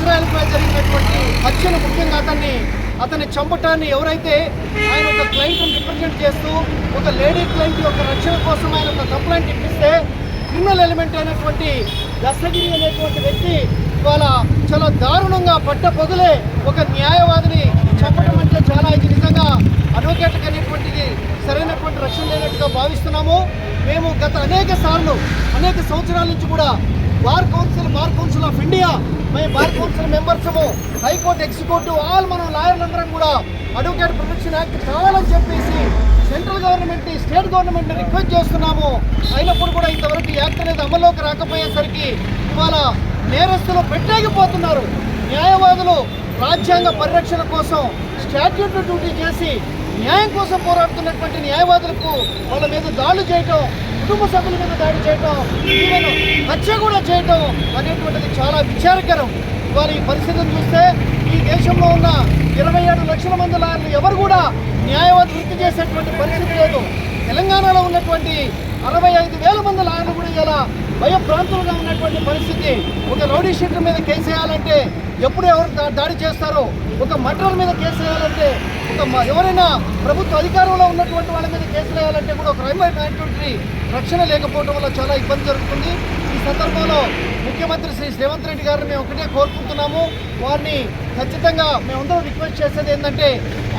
ఇజ్రాయెల్పై జరిగినటువంటి హత్యను ముఖ్యంగా అతన్ని చంపటాన్ని ఎవరైతే ఆయన ఒక క్లయింట్ను రిప్రజెంట్ చేస్తూ ఒక లేడీ క్లయింట్ యొక్క రక్షణ కోసం ఆయన ఒక కంప్లైంట్ ఇప్పిస్తే క్రిమినల్ ఎలిమెంట్ అయినటువంటి దస్తగిరి అనేటువంటి వ్యక్తి ఇవాళ చాలా దారుణంగా పట్టపొగలే ఒక న్యాయవాదిని చంపడం అంటే చాలా ఇది నిజంగా అడ్వకేట్కి అనేటువంటిది సరైనటువంటి రక్షణ లేనట్టుగా భావిస్తున్నాము. మేము గత అనేక సంవత్సరాల నుంచి కూడా బార్ కౌన్సిల్ ఆఫ్ ఇండియా మేము బార్ కౌన్సిల్ మెంబర్సము, హైకోర్టు ఎగ్జిక్యూటివ్ మనం లాయర్లందరం కూడా అడ్వకేట్ ప్రొటెక్షన్ యాక్ట్ కావాలని చెప్పేసి సెంట్రల్ గవర్నమెంట్ని స్టేట్ గవర్నమెంట్ని రిక్వెస్ట్ చేస్తున్నాము. అయినప్పుడు కూడా ఇంతవరకు యాక్ట్ అనేది అమల్లోకి రాకపోయేసరికి ఇవాళ నేరస్తులు పెట్టలేకపోతున్నారు. న్యాయవాదులు రాజ్యాంగ పరిరక్షణ కోసం స్టాట్యూటరీ డ్యూటీ చేసి న్యాయం కోసం పోరాడుతున్నటువంటి న్యాయవాదులకు వాళ్ళ మీద దాడులు చేయటం, కుటుంబ సభ్యుల మీద దాడి చేయటం, ఈవెన్ హత్య కూడా చేయటం అనేటువంటిది చాలా విచారకరం. ఇవాళ ఈ పరిస్థితిని చూస్తే ఈ దేశంలో ఉన్న 27 లక్షల మంది లాయర్లు ఎవరు కూడా న్యాయవాది వృత్తి చేసేటువంటి పరిస్థితి లేదు. తెలంగాణలో ఉన్నటువంటి 65,000 మంది లాయర్లు కూడా ఇలా భయభ్రాంతులుగా ఉన్నటువంటి పరిస్థితి. ఒక రౌడీ షీటర్ మీద కేసు వేయాలంటే ఎప్పుడు ఎవరు దాడి చేస్తారో, ఒక మర్డర్ మీద కేసు వేయాలంటే, ఎవరైనా ప్రభుత్వ అధికారంలో ఉన్నటువంటి వాళ్ళ మీద కేసులు వేయాలంటే కూడా ఒక క్రైమ్ రక్షణ లేకపోవడం వల్ల చాలా ఇబ్బంది జరుగుతుంది. ఈ సందర్భంలో ముఖ్యమంత్రి శ్రీ రేవంత్ రెడ్డి గారిని మేము ఒకటే కోరుకుంటున్నాము. వారిని ఖచ్చితంగా మేమందరం రిక్వెస్ట్ చేసేది ఏంటంటే,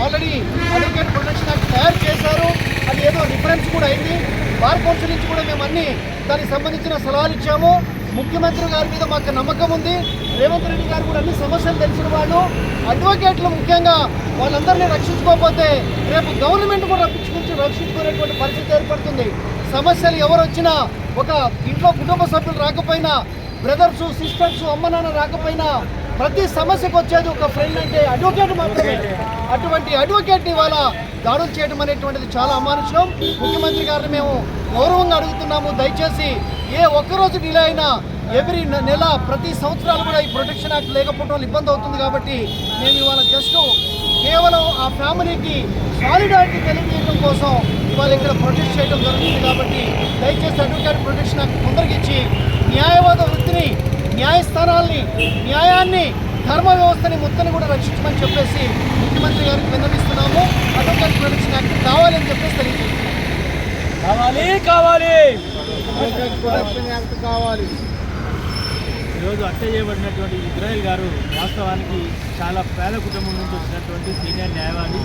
ఆల్రెడీ అడ్వకేట్ ప్రొటెక్షన్ యాక్ట్ తయారు చేశారు, అది ఏదో రిఫరెన్స్ కూడా అయింది. బార్ కౌన్సిల్ నుంచి కూడా మేము దానికి సంబంధించిన సలహాలు ఇచ్చాము. ముఖ్యమంత్రి గారి మీద మాకు నమ్మకం ఉంది. రేవంత్ రెడ్డి గారు కూడా అన్ని సమస్యలు తెలిసిన వాళ్ళు. అడ్వకేట్లు ముఖ్యంగా వాళ్ళందరినీ రక్షించుకోకపోతే రేపు గవర్నమెంట్ కూడా రక్షించుకునేటువంటి పరిస్థితి ఏర్పడుతుంది. సమస్యలు ఎవరు వచ్చినా, ఒక ఇంట్లో కుటుంబ సభ్యులు రాకపోయినా, బ్రదర్సు సిస్టర్సు అమ్మ నాన్న రాకపోయినా, ప్రతి సమస్యకు వచ్చేది ఒక ఫ్రెండ్ అంటే అడ్వకేట్ మాత్రమే. అటువంటి అడ్వకేట్ని ఇవాళ దాడులు చేయడం అనేటువంటిది చాలా అమానుషం. ముఖ్యమంత్రి గారిని మేము గౌరవంగా అడుగుతున్నాము, దయచేసి ఏ ఒక్కరోజు డిలే అయినా ఎవ్రీ నెల ప్రతి సంవత్సరాలు కూడా ఈ ప్రొటెక్షన్ యాక్ట్ లేకపోవడం వల్ల ఇబ్బంది అవుతుంది. కాబట్టి మేము ఇవాళ జస్ట్ కేవలం ఆ ఫ్యామిలీకి సాలిడారిటీ తెలియజేయడం కోసం ఇవాళ ఇక్కడ ప్రొటెక్ట్ చేయడం జరుగుతుంది. కాబట్టి దయచేసి అడ్వకేట్ ప్రొటెక్షన్ యాక్ట్ తొందరగిచ్చి న్యాయవాద వృత్తిని, న్యాయస్థానాల్ని, న్యాయాన్ని, ధర్మ వ్యవస్థని మొత్తాన్ని కూడా రక్షించమని చెప్పేసి ముఖ్యమంత్రి గారికి విన్నవిస్తున్నాము. అడ్వకేట్ ప్రొటెక్షన్ యాక్ట్ కావాలని చెప్పేసి తెలియజేస్తున్నాము. ప్రొటెక్షన్ యాక్ట్ కావాలి. ఈరోజు హత్య చేయబడినటువంటి ఇజ్రాయెల్ గారు వాస్తవానికి చాలా పేద కుటుంబం నుంచి వచ్చినటువంటి సీనియర్ న్యాయవాది.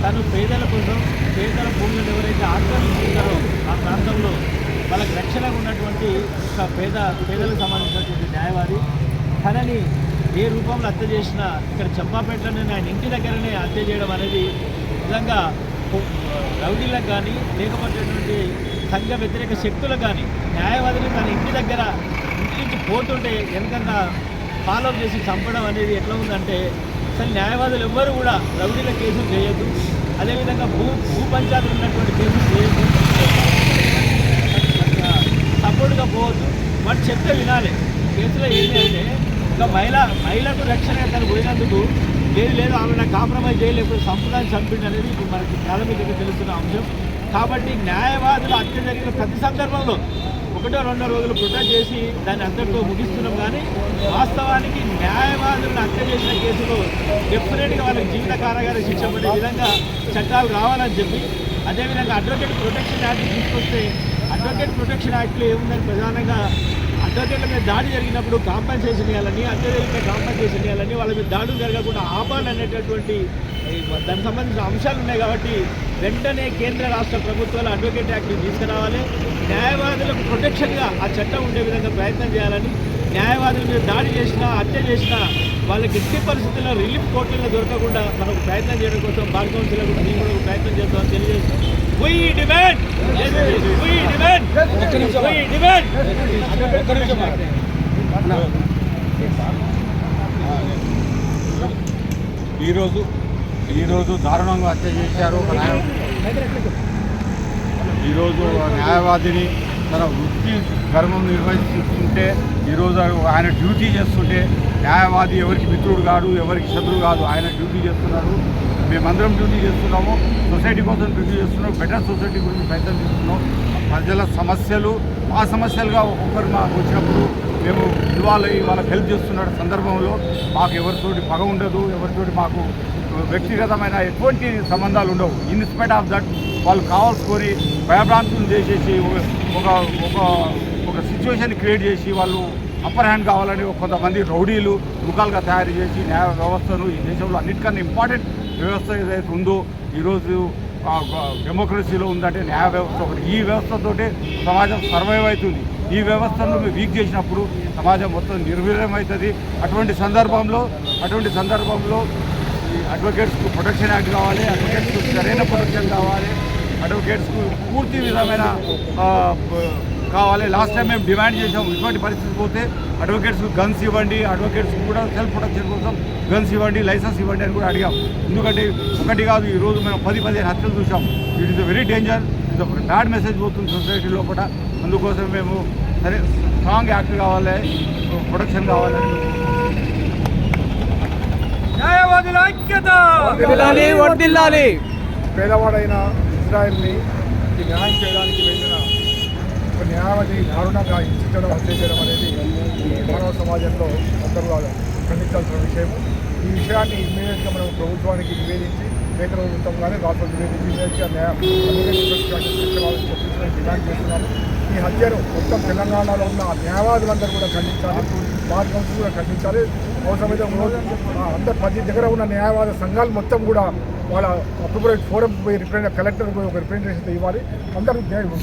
తను పేదల కోసం, పేదల భూములను ఎవరైతే ఆక్రమించుకుంటారో ఆ ప్రాంతంలో వాళ్ళకి రక్షణగా ఉన్నటువంటి ఒక పేదలకు సంబంధించినటువంటి న్యాయవాది. తనని ఏ రూపంలో హత్య చేసినా ఇక్కడ చంపాపేటలోనే ఆయన ఇంటి దగ్గరనే హత్య చేయడం అనేది నిజంగా రౌడీలకు కానీ, లేకపోతేటువంటి సంఘ వ్యతిరేక శక్తులకు కానీ న్యాయవాదిని తన ఇంటి నుంచి పోతుంటే వెనకన్నా ఫాలో చేసి చంపడం అనేది ఎట్లా ఉందంటే, అసలు న్యాయవాదులు ఎవ్వరు కూడా రౌడీల కేసులు చేయొద్దు, అదేవిధంగా భూ పంచాయతీలు ఉన్నటువంటి కేసులు చేయొద్దు, సపోర్ట్గా పోవద్దు. వాడు చెప్తే వినాలి. కేసులో ఏంటి అంటే, ఒక మహిళకు రక్షణ తను పోయినందుకు లేదు ఆమె నాకు కాంప్రమైజ్ చేయలేకపోతే సంప్రదాయం చంపిండి అనేది ఇప్పుడు మనకి ప్రాథమికంగా తెలుస్తున్న అంశం. కాబట్టి న్యాయవాదులు హత్య జరిగిన ప్రతి సందర్భంలో 1-2 రోజులు ప్రొటెక్ట్ చేసి దాన్ని అంతటితో ముగిస్తున్నాం. కానీ వాస్తవానికి న్యాయవాదులను హత్య చేసిన కేసులో డెఫినెట్గా వాళ్ళకి జీవిత కారాగార శిక్ష పడే విధంగా చట్టాలు రావాలని చెప్పి, అదేవిధంగా అడ్వకేట్ ప్రొటెక్షన్ యాక్ట్ తీసుకొస్తే, అడ్వకేట్ ప్రొటెక్షన్ యాక్ట్లో ఏముందని ప్రధానంగా అడ్వకేట్ల మీద దాడి జరిగినప్పుడు కాంపన్సేషన్ ఇవ్వాలని, హత్య జరిగిన కాంపన్సేషన్ ఇవ్వాలని, వాళ్ళ మీద దాడులు జరగకుండా ఆపాలి అనేటటువంటి దానికి సంబంధించిన అంశాలు ఉన్నాయి. కాబట్టి వెంటనే కేంద్ర రాష్ట్ర ప్రభుత్వాలు అడ్వకేట్ యాక్ట్ని తీసుకురావాలి. న్యాయవాదులకు ప్రొటెక్షన్గా ఆ చట్టం ఉండే విధంగా ప్రయత్నం చేయాలని, న్యాయవాదుల మీద దాడి చేసినా, హత్య చేసినా వాళ్ళకి ఎట్టి పరిస్థితుల్లో రిలీఫ్ కోర్టుల్లో దొరకకుండా మనకు ప్రయత్నం చేయడం కోసం బార్ కౌన్సిల్ కూడా మేము కూడా ప్రయత్నం చేస్తామని తెలియజేస్తాం. ఈరోజు దారుణంగా హత్య చేశారు. ఈరోజు న్యాయవాదిని తన వృత్తి ధర్మం నిర్వహిస్తుంటే, ఈరోజు ఆయన డ్యూటీ చేస్తుంటే, న్యాయవాది ఎవరికి మిత్రుడు కాదు, ఎవరికి శత్రువు కాదు, ఆయన డ్యూటీ చేస్తున్నారు. మేమందరం డ్యూటీ చేస్తున్నాము, సొసైటీ కోసం డ్యూటీ చేస్తున్నాం, బెటర్ సొసైటీ గురించి ప్రయత్నం చేస్తున్నాం. ప్రజల సమస్యలు మా సమస్యలుగా ఒక్కొక్కరు మాకు వచ్చినప్పుడు మేము ఇన్వాల్వ్ అయ్యి వాళ్ళకి హెల్ప్ చేస్తున్న సందర్భంలో మాకు ఎవరితోటి పగ ఉండదు, ఎవరితోటి మాకు వ్యక్తిగతమైన ఎటువంటి సంబంధాలు ఉండవు. ఇన్స్పైట్ ఆఫ్ దట్ వాళ్ళు కావాల్సుకొని భయభ్రాంతులు చేసేసి ఒక ఒక ఒక సిచ్యువేషన్ క్రియేట్ చేసి వాళ్ళు అప్పర్ హ్యాండ్ కావాలని కొంతమంది రౌడీలు ముఖాలుగా తయారు చేసి న్యాయ వ్యవస్థను ఈ దేశంలో అన్నిటికన్నా ఇంపార్టెంట్ వ్యవస్థ ఏదైతే ఉందో ఈరోజు డెమోక్రసీలో ఉందంటే న్యాయ వ్యవస్థ ఒకటి. ఈ వ్యవస్థతోటే సమాజం సర్వైవ్ అవుతుంది. ఈ వ్యవస్థను వీక్ చేసినప్పుడు సమాజం మొత్తం నిర్వీర్యం అవుతుంది. అటువంటి సందర్భంలో ఈ అడ్వకేట్స్కు ప్రొటెక్షన్ యాక్ట్ కావాలి, అడ్వకేట్స్కు సరైన ప్రొటెక్షన్ కావాలి, అడ్వకేట్స్కు పూర్తి విధమైన కావాలి. లాస్ట్ టైం మేము డిమాండ్ చేసాము, ఇటువంటి పరిస్థితి పోతే అడ్వకేట్స్కు గన్స్ ఇవ్వండి, అడ్వకేట్స్కి కూడా సెల్ఫ్ ప్రొటెక్షన్ కోసం గన్స్ ఇవ్వండి, లైసెన్స్ ఇవ్వండి అని కూడా అడిగాం. ఎందుకంటే ఒకటి కాదు, ఈరోజు మేము 10-15 హత్యలు చూసాం. It is a very danger, it is bad message పోతుంది సొసైటీ లోపల. అందుకోసం మేము సరే స్ట్రాంగ్ యాక్ట్ కావాలి, ప్రొటెక్షన్ కావాలని న్యాయవాదుల ఐక్యత వర్ధిల్లాలి. పేదవాడైన ఇజ్రాయెల్ని ఈ న్యాయం చేయడానికి వెళ్ళిన ఒక న్యాయవాది దారుణంగా హింసించడం, హత్య చేయడం అనేది ఈ మానవ సమాజంలో అందరూ ఖండించాల్సిన విషయం. ఈ విషయాన్ని ఇమ్మీడియట్గా మనం ప్రభుత్వానికి నివేదించి కేంద్రంగానే రాష్ట్రం నివేదించి ఇమ్మీడియట్గా డిమాండ్ చేస్తున్నాము. ఈ హత్యను మొత్తం తెలంగాణలో ఉన్న న్యాయవాదులందరూ కూడా ఖండించాలి, బార్ కౌన్సిల్ కూడా ఖండించాలి. అవసరమైతే అందరు ప్రతి దగ్గర ఉన్న న్యాయవాద సంఘాలు మొత్తం కూడా వాళ్ళ అప్రూవల్ ఫోరం పోయి కలెక్టర్ పోయి ఒక రిప్రజెంటేషన్ ఇవ్వాలి. అందరూ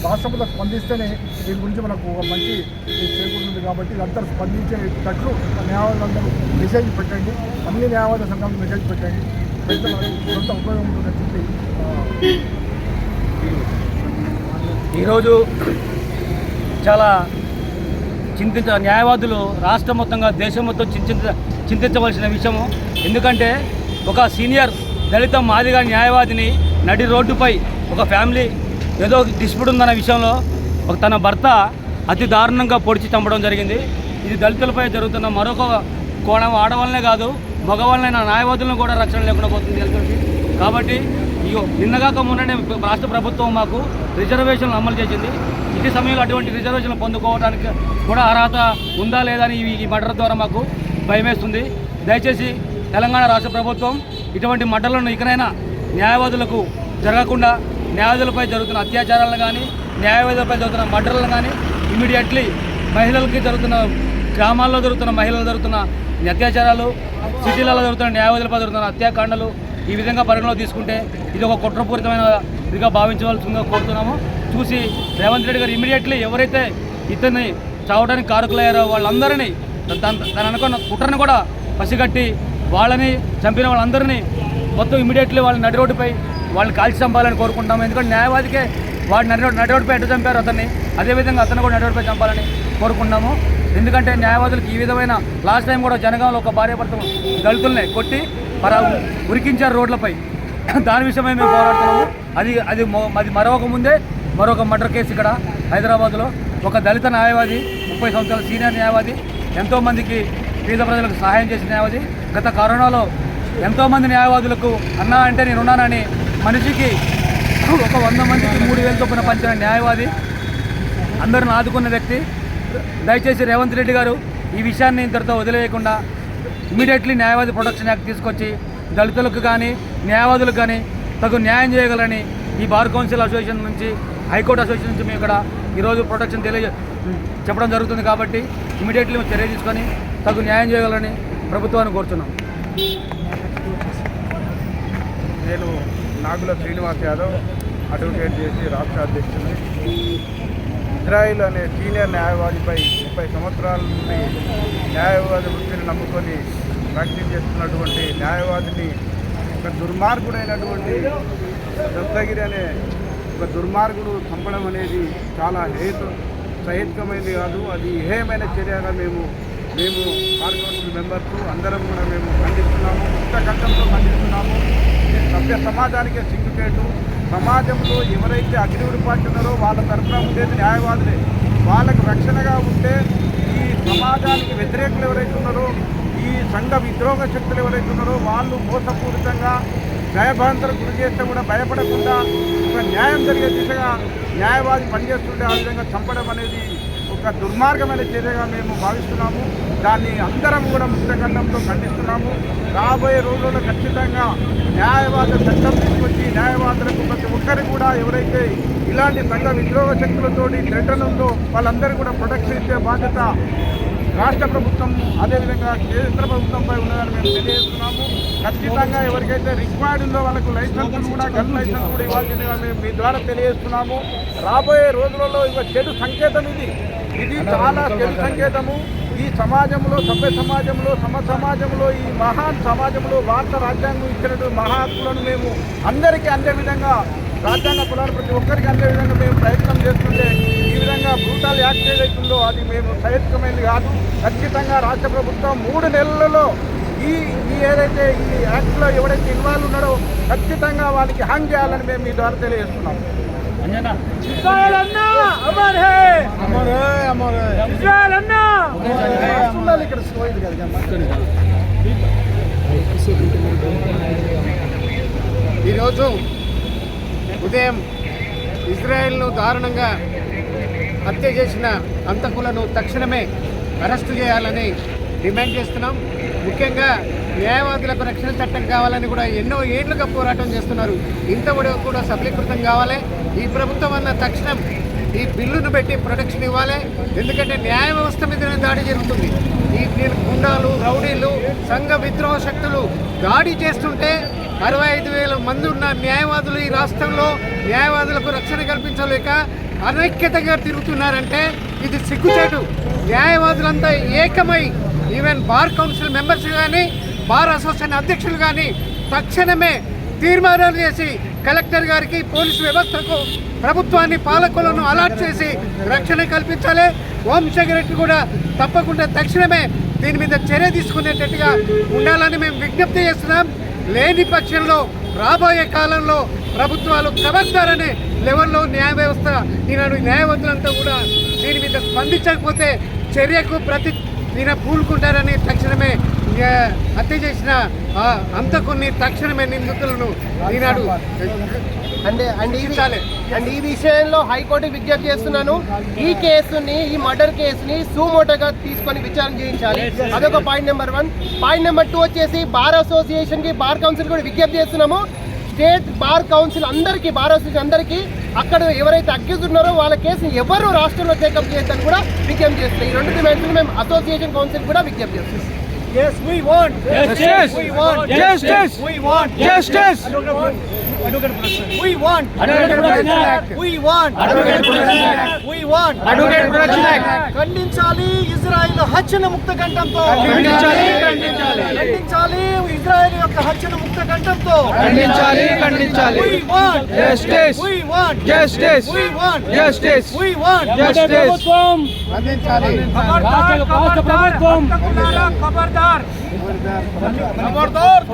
రాష్ట్రంలో స్పందిస్తేనే దీని గురించి మనకు ఒక మంచి చేకూరుతుంది. కాబట్టి అందరూ స్పందించేటట్లు న్యాయవాదులందరూ మెసేజ్ పెట్టండి, అన్ని న్యాయవాద సంఘాలకు మెసేజ్ పెట్టండి, కొంత ఉపయోగం ఉంటుందని చెప్పి ఈరోజు చాలా న్యాయవాదులు రాష్ట్రం మొత్తంగా దేశం మొత్తం చింతించవలసిన విషయము. ఎందుకంటే ఒక సీనియర్ దళిత మాదిగ న్యాయవాదిని నడి రోడ్డుపై ఒక ఫ్యామిలీ ఏదో డిస్ప్యూట్ ఉందన్న విషయంలో తన భర్త అతి దారుణంగా పొడిచి చంపడం జరిగింది. ఇది దళితులపై జరుగుతున్న మరొక కోణం. ఆడవాళ్ళనే కాదు, మగవాళ్ళైన న్యాయవాదులను కూడా రక్షణ లేకుండా పోతుంది దళితులకి. కాబట్టి నిన్నగాక మొన్ననే రాష్ట్ర ప్రభుత్వం మాకు రిజర్వేషన్లు అమలు చేసింది. ఇదే సమయంలో అటువంటి రిజర్వేషన్లు పొందుకోవడానికి కూడా అర్హత ఉందా లేదా అని ఈ మర్డర్ ద్వారా మాకు భయమేస్తుంది. దయచేసి తెలంగాణ రాష్ట్ర ప్రభుత్వం ఇటువంటి మర్డర్లను ఇకనైనా న్యాయవాదులకు జరగకుండా, న్యాయవాదులపై జరుగుతున్న అత్యాచారాలను కానీ, న్యాయవాదులపై జరుగుతున్న మర్డర్లను కానీ ఇమీడియట్లీ మహిళలకి జరుగుతున్న, గ్రామాల్లో జరుగుతున్న మహిళలు జరుగుతున్న అత్యాచారాలు, సిటీలలో జరుగుతున్న న్యాయవాదులపై జరుగుతున్న హత్యాకాండలు ఈ విధంగా పరిగణలో తీసుకుంటే ఇది ఒక కుట్రపూరితమైన ఇదిగా భావించవలసిందిగా కోరుతున్నాము. చూసి రేవంత్ రెడ్డి గారు ఇమీడియట్లీ ఎవరైతే ఇతన్ని చావడానికి కారకులయ్యారో వాళ్ళందరినీ తను అనుకున్న కుట్రను కూడా పసిగట్టి వాళ్ళని చంపిన వాళ్ళందరినీ మొత్తం ఇమీడియట్లీ వాళ్ళని నడి రోడ్డుపై వాళ్ళని కాల్చి చంపాలని కోరుకుంటాము. ఎందుకంటే న్యాయవాదికే వాడు నడి రోడ్డుపై ఎట్టు చంపారు అతన్ని, అదేవిధంగా అతను కూడా నడి రోడ్డుపై చంపాలని కోరుకుంటాము. ఎందుకంటే న్యాయవాదులకు ఈ విధమైన లాస్ట్ టైం కూడా జనగాంలో ఒక భార్యాభర్త దళితుల్ని కొట్టి ఉరికించారు రోడ్లపై. దాని విషయమై మేము పోరాడుతున్నాము. అది మరొక ముందే మరొక మర్డర్ కేసు ఇక్కడ హైదరాబాద్లో ఒక దళిత న్యాయవాది, 30 సంవత్సరాల సీనియర్ న్యాయవాది, ఎంతోమందికి పేద ప్రజలకు సహాయం చేసిన న్యాయవాది. గత కరోనాలో ఎంతోమంది న్యాయవాదులకు అన్నా అంటే నేనున్నానని మనిషికి ఒక 100 మందికి 3,000 చొప్పున పంచిన న్యాయవాది, అందరిని ఆదుకున్న వ్యక్తి. దయచేసి రేవంత్ రెడ్డి గారు ఈ విషయాన్ని ఇంతటితో వదిలేయకుండా ఇమీడియట్లీ న్యాయవాది ప్రొటెక్షన్ యాక్ట్ తీసుకొచ్చి దళితులకు కానీ న్యాయవాదులకు కానీ తగు న్యాయం చేయగలని ఈ బార్ కౌన్సిల్ అసోసియేషన్ నుంచి, హైకోర్టు అసోసియేషన్ నుంచి మేము ఇక్కడ ఈరోజు ప్రొటెక్షన్ చెప్పడం జరుగుతుంది. కాబట్టి ఇమీడియట్లీ మేము చర్య తీసుకొని తగు న్యాయం చేయగలని ప్రభుత్వాన్ని కోరుతున్నాం. నేను నాగుల శ్రీనివాస్ యాదవ్, అడ్వకేట్ చేసి రాష్ట్ర అధ్యక్షుడిని. ఇజ్రాయిల్ అనే సీనియర్ న్యాయవాదిపై 30 సంవత్సరాల నుండి న్యాయవాది వృత్తిని నమ్ముకొని ప్రాక్టీస్ చేస్తున్నటువంటి న్యాయవాదిని ఒక దుర్మార్గుడైనటువంటి దత్తగిరి అనే ఒక దుర్మార్గుడు చంపడం అనేది చాలా సహేతుకమైనది కాదు. అది ఏమైన చర్యగా మేము బార్ కౌన్సిల్ మెంబర్స్ అందరం కూడా మేము ఖండిస్తున్నాము, కంఠంతో ఖండిస్తున్నాము. సభ్య సమాజానికే సిగ్గుచేటు. సమాజంలో ఎవరైతే అగ్నివుడి పాటున్నారో వాళ్ళ తరఫున ఉండేది న్యాయవాదులే. వాళ్ళకు రక్షణగా ఉంటే ఈ సమాజానికి వ్యతిరేకులు ఎవరైతే ఉన్నారో, ఈ సంఘ విద్రోహ శక్తులు ఎవరైతే ఉన్నారో వాళ్ళు మోసపూరితంగా భయభ్రాంతులకు గురి చేస్తే కూడా భయపడకుండా ఒక న్యాయం జరిగే దిశగా న్యాయవాది పనిచేస్తుంటే ఆ విధంగా చంపడం అనేది ఒక ఒక దుర్మార్గమైన చర్యగా మేము భావిస్తున్నాము. దాన్ని అందరం కూడా ముక్తఖండంతో ఖండిస్తున్నాము. రాబోయే రోజుల్లో ఖచ్చితంగా న్యాయవాద చట్టం తీసుకొచ్చి న్యాయవాదులకు ప్రతి ఒక్కరికి కూడా ఎవరైతే ఇలాంటి సంఘ విద్రోహ శక్తులతోటి థ్రెటన్ ఉందో వాళ్ళందరికీ కూడా ప్రొటెక్షన్ ఇచ్చే బాధ్యత రాష్ట్ర ప్రభుత్వం అదేవిధంగా కేంద్ర ప్రభుత్వంపై ఉన్నదని మేము తెలియజేస్తున్నాము. ఖచ్చితంగా ఎవరికైతే రిక్వైర్డ్ ఉందో వాళ్ళకు లైసెన్స్ కూడా గన్ లైసెన్స్ కూడా ఇవ్వాల్సిందిగా మేము మీ ద్వారా తెలియజేస్తున్నాము. రాబోయే రోజులలో ఇక చెడు సంకేతం ఇది చాలా చెడు సంకేతము. ఈ సమాజంలో సభ్య సమాజంలో సమాజంలో ఈ మహాన్ సమాజంలో భారత రాజ్యాంగం ఇచ్చినటువంటి మహా హక్కులను మేము అందరికీ అందే విధంగా రాజ్యాంగ కులాలు ప్రతి ఒక్కరికి అందే విధంగా మేము ప్రయత్నం చేస్తుంటే ఈ విధంగా బ్రూటల్ యాక్ట్ ఏదైతుందో అది మేము సహేతుకమైనది కాదు. ఖచ్చితంగా రాష్ట్ర ప్రభుత్వం 3 నెలలలో ఈ ఏదైతే ఈ యాక్ట్లో ఎవరైతే ఇన్వాల్వ్ ఉన్నాడో ఖచ్చితంగా వాళ్ళకి హ్యాంగ్ చేయాలని మేము మీ ద్వారా తెలియజేస్తున్నాం. ఈరోజు ఉదయం ఇజ్రాయెల్ను దారుణంగా హత్య చేసిన హంతకులను తక్షణమే అరెస్టు చేయాలని డిమాండ్ చేస్తున్నాం. ముఖ్యంగా న్యాయవాదులకు రక్షణ చట్టం కావాలని కూడా ఎన్నో ఏళ్లుగా పోరాటం చేస్తున్నారు. ఇంతవరకు కూడా సఫలీకృతం కావాలి. ఈ ప్రభుత్వం అన్న తక్షణం ఈ బిల్లును పెట్టి ప్రొటెక్షన్ ఇవ్వాలి. ఎందుకంటే న్యాయ వ్యవస్థ మీద దాడి జరుగుతుంది. ఈ గుండాలు, రౌడీలు, సంఘ విద్రోహ శక్తులు దాడి చేస్తుంటే 65,000 మంది ఉన్న న్యాయవాదులు ఈ రాష్ట్రంలో న్యాయవాదులకు రక్షణ కల్పించలేక అనైక్యతగా తిరుగుతున్నారంటే ఇది సిగ్గుచేటు. న్యాయవాదులంతా ఏకమై ఈవెన్ బార్ కౌన్సిల్ మెంబర్స్ కానీ బార్ అసోసియేషన్ అధ్యక్షులు కానీ తక్షణమే తీర్మానాలు చేసి కలెక్టర్ గారికి, పోలీసు వ్యవస్థకు, ప్రభుత్వాన్ని, పాలకులను అలర్ట్ చేసి రక్షణ కల్పించాలి. హోమ్ సెక్రటరీ కూడా తప్పకుండా తక్షణమే దీని మీద చర్య తీసుకునేటట్టుగా ఉండాలని మేము విజ్ఞప్తి చేస్తున్నాం. లేని పక్షంలో రాబోయే కాలంలో ప్రభుత్వాలు ఖబర్దారనే లెవెల్లో న్యాయ వ్యవస్థ ఈనాడు న్యాయవంతులంతా కూడా దీని మీద స్పందించకపోతే చర్యకు పూనుకుంటారని తక్షణమే హత్య చేసిన అంతకుని తక్షణమే నిందితులను ఈనాడు ఈ విషయంలో హైకోర్టుకి విజ్ఞప్తి చేస్తున్నాను. ఈ కేసుని, ఈ మర్డర్ కేసుని సూమోటోగా తీసుకొని విచారణ చేయించాలి. అదొక పాయింట్ నెంబర్ 1. పాయింట్ నెంబర్ 2 వచ్చేసి బార్ అసోసియేషన్ కి, బార్ కౌన్సిల్ కూడా విజ్ఞప్తి చేస్తున్నాము. స్టేట్ బార్ కౌన్సిల్ అందరికీ, బార్ అసోసియేషన్ అందరికీ అక్కడ ఎవరైతే అక్యూజ్ ఉన్నారో వాళ్ళ కేసుని ఎవరు రాష్ట్రంలో టేకప్ చేయొద్దని కూడా విజ్ఞప్తి చేస్తున్నాం. ఈ 2 డిమాండ్స్ మేము అసోసియేషన్ కౌన్సిల్ కూడా విజ్ఞప్తి చేస్తున్నాం. Yes, we want justice. We want justice. We want justice. We want Advocate Protection Act. We want Advocate Protection Act. We want Advocate Protection Act. ఖండించాలి ఇజ్రాయెల్ హత్యను ముక్త కంఠంతో. ఖండించాలి. ఇజ్రాయెల్ యొక్క హత్యను ముక్త కంఠంతో. ఖండించాలి. We want justice. We want justice. We want justice. We want justice. ఖండించాలి. రాష్ట్ర ప్రభుత్వం ఖబర్దార్